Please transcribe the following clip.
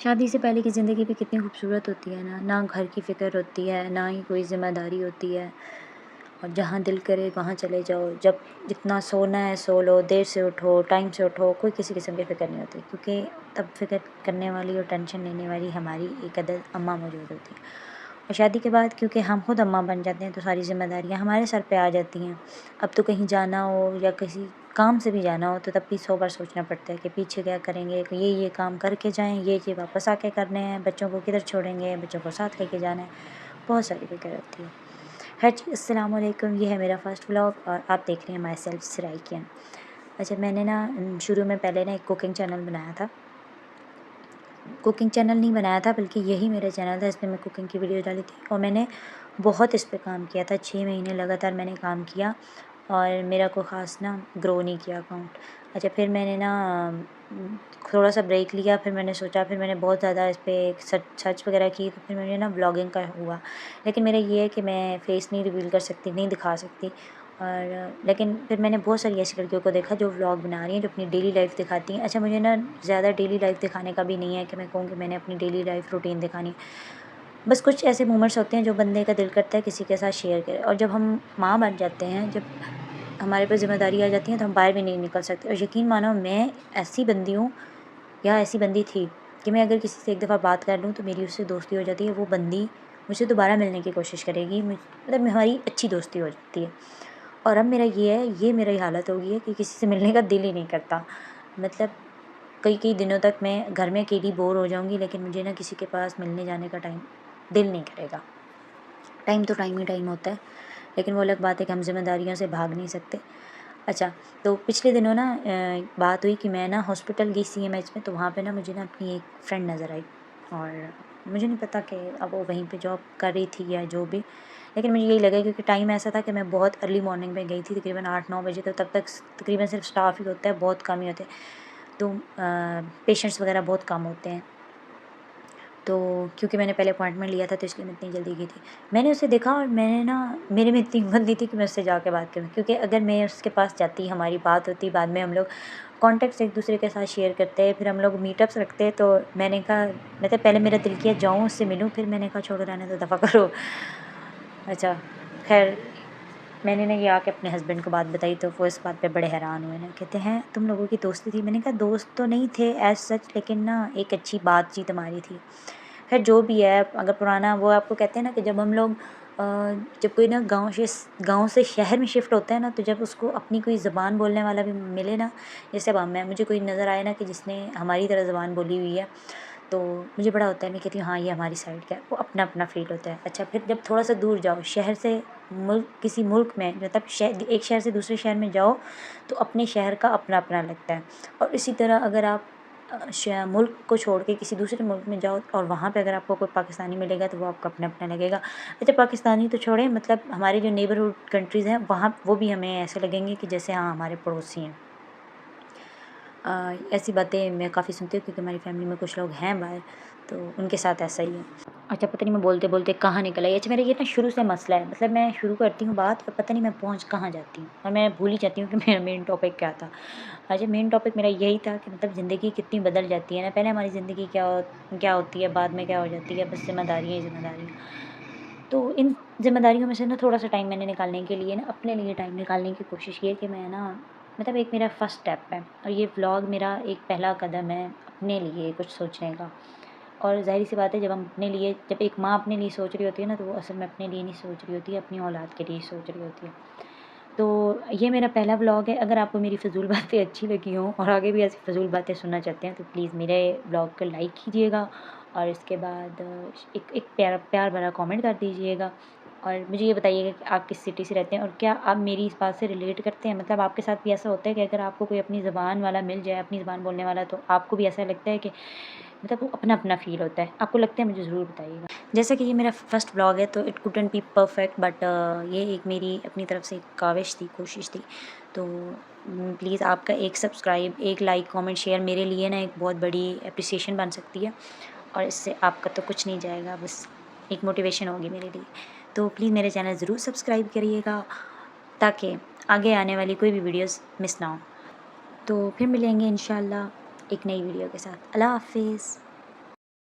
शादी से पहले की ज़िंदगी भी कितनी खूबसूरत होती है ना घर की फ़िक्र होती है, ना ही कोई ज़िम्मेदारी होती है और जहाँ दिल करे वहाँ चले जाओ। जब जितना सोना है सो लो, देर से उठो, टाइम से उठो, कोई किसी किस्म की फ़िक्र नहीं होती, क्योंकि तब फ़िक्र करने वाली और टेंशन लेने वाली हमारी एक अदद अम्मा मौजूद होती है। और शादी के बाद क्योंकि हम खुद अम्मा बन जाते हैं तो सारी ज़िम्मेदारियाँ हमारे सर पे आ जाती हैं। अब तो कहीं जाना हो या किसी काम से भी जाना हो तो तब भी 100 बार सोचना पड़ता है कि पीछे क्या करेंगे, ये काम करके जाएँ, ये वापस आके करने हैं, बच्चों को किधर छोड़ेंगे, बच्चों को साथ लेके जाना है, बहुत सारी फ़िक्र होती है। हाँ जी, अस्सलाम वालेकुम, ये है मेरा फर्स्ट व्लॉग और आप देख रहे हैं माई सेल्फ सराइकियन। अच्छा, मैंने ना शुरू में पहले ना एक कुकिंग चैनल बनाया था। कुकिंग चैनल नहीं बनाया था बल्कि यही मेरा चैनल था, इसमें मैं कुकिंग की वीडियो डाली थी और मैंने बहुत इस पे काम किया था। 6 महीने लगातार मैंने काम किया और मेरा कोई ख़ास ना ग्रो नहीं किया अकाउंट। अच्छा, फिर मैंने ना थोड़ा-सा ब्रेक लिया, फिर मैंने सोचा, फिर मैंने बहुत ज़्यादा इस पे सर्च वगैरह की, तो फिर मुझे ना व्लॉगिंग का हुआ। लेकिन मेरा ये है कि मैं फ़ेस नहीं रिवील कर सकती, नहीं दिखा सकती। और लेकिन फिर मैंने बहुत सारी ऐसी लड़कियों को देखा जो व्लॉग बना रही हैं, जो अपनी डेली लाइफ़ दिखाती हैं। अच्छा, मुझे ना ज़्यादा डेली लाइफ़ दिखाने का भी नहीं है कि मैं कहूँ कि मैंने अपनी डेली लाइफ़ रूटीन दिखानी है। बस कुछ ऐसे मोमेंट्स होते हैं जो बंदे का दिल करता है किसी के साथ शेयर करें, और जब हम माँ बन जाते हैं, जब हमारे पे ज़िम्मेदारी आ जाती है तो हम बाहर भी नहीं निकल सकते। और यकीन मानो, मैं ऐसी बंदी हूँ या ऐसी बंदी थी कि मैं अगर किसी से एक दफ़ा बात कर लूँ तो मेरी उससे दोस्ती हो जाती है। वो बंदी मुझसे दोबारा मिलने की कोशिश करेगी, मतलब हमारी अच्छी दोस्ती हो जाती है। और अब मेरा ये है, ये मेरी हालत हो गई है कि किसी से मिलने का दिल ही नहीं करता। मतलब कई दिनों तक मैं घर में अकेली बोर हो जाऊँगी, लेकिन मुझे ना किसी के पास मिलने जाने का दिल नहीं करेगा। टाइम तो टाइम ही टाइम होता है, लेकिन वो अलग बात है कि हम ज़िम्मेदारियों से भाग नहीं सकते। अच्छा, तो पिछले दिनों ना बात हुई कि मैं ना हॉस्पिटल गई सीएमएच में, तो वहाँ पे ना मुझे ना अपनी एक फ्रेंड नज़र आई। और मुझे नहीं पता कि अब वो वहीं पे जॉब कर रही थी या जो भी, लेकिन मुझे यही लगा क्योंकि टाइम ऐसा था कि मैं बहुत अर्ली मॉर्निंग में गई थी, तकरीबन 8-9 बजे, तो तब तक तकरीबन सिर्फ स्टाफ ही होता है, बहुत कम ही होते हैं। तो पेशेंट्स वगैरह बहुत कम होते हैं। तो क्योंकि मैंने पहले अपॉइंटमेंट लिया था तो इसलिए मैं इतनी जल्दी गई थी। मैंने उसे देखा और मैंने ना, मेरे में इतनी हिम्मत नहीं थी कि मैं उससे जाके बात करूँ, क्योंकि अगर मैं उसके पास जाती, हमारी बात होती, बाद में हम लोग कॉन्टैक्ट्स एक-दूसरे के साथ शेयर करते हैं, फिर हम लोग मीटअप्स रखते हैं, तो मैंने कहा, मतलब पहले मेरा दिल किया जाऊँ उससे मिलूँ, फिर मैंने कहा छोड़ो रहने दो, दफ़ा करो। अच्छा, ख़ैर मैंने ना ये आके अपने हस्बैंड को बात बताई तो वो इस बात पे बड़े हैरान हुए ना, कहते हैं तुम लोगों की दोस्ती थी? मैंने कहा दोस्त तो नहीं थे एज़ सच, लेकिन ना एक अच्छी बातचीत हमारी थी। ख़ैर जो भी है, अगर पुराना वो आपको कहते हैं ना कि जब हम लोग जब कोई ना गाँव से शहर में शिफ्ट होता है ना, तो जब उसको अपनी कोई ज़बान बोलने वाला भी मिले ना, जैसे अब मैं, मुझे कोई नज़र आए ना कि जिसने हमारी तरह ज़बान बोली हुई है, तो मुझे बड़ा होता है, मैं कहती हूँ हाँ, ये हमारी साइड का है, वो अपना-अपना फ़ील होता है। अच्छा, फिर जब थोड़ा-सा दूर जाओ, शहर से किसी मुल्क में, मतलब एक शहर से दूसरे शहर में जाओ, तो अपने शहर का अपना-अपना लगता है। और इसी तरह अगर आप मुल्क को छोड़ के किसी दूसरे मुल्क में जाओ और वहाँ पे अगर आपको कोई पाकिस्तानी मिलेगा तो वो आपको अपना-अपना लगेगा। अच्छा, पाकिस्तानी तो छोड़ें, मतलब हमारे जो नेबरहुड कंट्रीज़ हैं वहाँ, वो भी हमें ऐसे लगेंगे कि जैसे हाँ, हमारे पड़ोसी हैं। ऐसी बातें मैं काफ़ी सुनती हूँ क्योंकि हमारी फैमिली में कुछ लोग हैं बाहर, तो उनके साथ ऐसा ही है। अच्छा, पता नहीं मैं बोलते-बोलते कहाँ निकल आई। अच्छा, मेरा ये ना शुरू से मसला है, मतलब मैं शुरू करती हूँ बात और पता नहीं मैं पहुँच कहाँ जाती हूँ और मैं भूल ही जाती हूँ कि मेरा मेन टॉपिक क्या था। अच्छा, मेन टॉपिक मेरा यही था कि मतलब ज़िंदगी कितनी बदल जाती है ना, पहले हमारी ज़िंदगी क्या होती है, बाद में क्या हो जाती है, बस ज़िम्मेदारियाँ ही ज़िम्मेदारियाँ। तो इन ज़िम्मेदारियों में से ना थोड़ा-सा टाइम मैंने निकालने के लिए ना, अपने लिए टाइम निकालने की कोशिश की है कि मैं ना, मतलब एक मेरा फर्स्ट स्टेप है और ये व्लॉग मेरा एक पहला कदम है अपने लिए कुछ सोचने का। और ज़ाहिर-सी बात है, जब एक माँ अपने लिए सोच रही होती है ना, तो वो असल में अपने लिए नहीं सोच रही होती है, अपनी औलाद के लिए सोच रही होती है। तो ये मेरा पहला व्लॉग है। अगर आपको मेरी फ़िज़ूल बातें अच्छी लगी हों और आगे भी ऐसी फ़िज़ूल बातें सुनना चाहते हैं तो प्लीज़ मेरे व्लॉग को लाइक कीजिएगा और इसके बाद एक एक प्यार भरा कमेंट कर दीजिएगा और मुझे ये बताइएगा कि आप किस सिटी से रहते हैं और क्या आप मेरी इस बात से रिलेट करते हैं? मतलब आपके साथ भी ऐसा होता है कि अगर आपको कोई अपनी ज़बान वाला मिल जाए, अपनी ज़बान बोलने वाला, तो आपको भी ऐसा लगता है कि मतलब वो अपना-अपना फ़ील होता है? आपको लगता है? मुझे ज़रूर बताइएगा। जैसा कि ये मेरा फर्स्ट व्लॉग है तो it couldn't be perfect, but ये एक मेरी अपनी तरफ से एक काविश थी, कोशिश थी। तो प्लीज़ आपका एक सब्सक्राइब, एक लाइक, कमेंट, शेयर मेरे लिए ना एक बहुत बड़ी एप्रिसिएशन बन सकती है और इससे आपका तो कुछ नहीं जाएगा, बस एक मोटिवेशन होगी मेरे लिए। तो प्लीज़ मेरे चैनल ज़रूर सब्सक्राइब करिएगा ताकि आगे आने वाली कोई भी वीडियोज़ मिस ना हो। तो फिर मिलेंगे इंशाल्लाह एक नई वीडियो के साथ। अल्लाह हाफ़िज़।